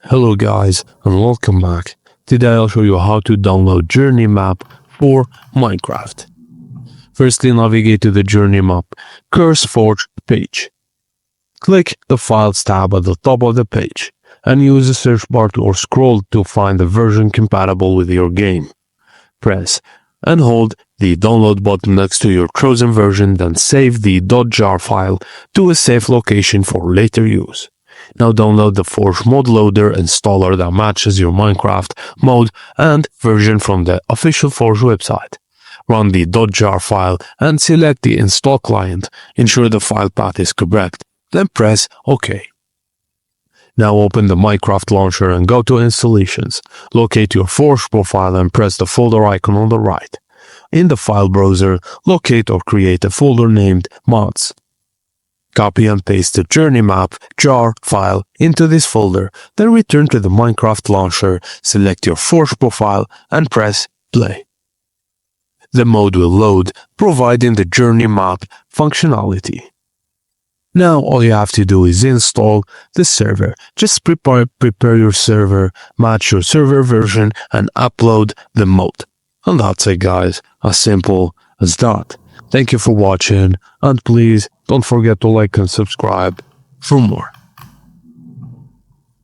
Hello guys and welcome back. Today I'll show you how to download JourneyMap for Minecraft. Firstly, navigate to the JourneyMap CurseForge page. Click the Files tab at the top of the page and use the search bar or scroll to find the version compatible with your game. Press and hold the download button next to your chosen version, then save the .jar file to a safe location for later use. Now download the Forge mod loader installer that matches your Minecraft mode and version from the official Forge website. Run the .jar file and select the install client. Ensure the file path is correct, then press OK. Now open the Minecraft launcher and go to Installations. Locate your Forge profile and press the folder icon on the right. In the file browser, locate or create a folder named Mods. Copy and paste the JourneyMap jar file into this folder, then return to the Minecraft launcher, select your Forge profile and press play. The mode will load, providing the JourneyMap functionality. Now all you have to do is install the server. Just prepare your server, match your server version and upload the mode. And that's it guys, as simple as that. Thank you for watching and please don't forget to like and subscribe for more.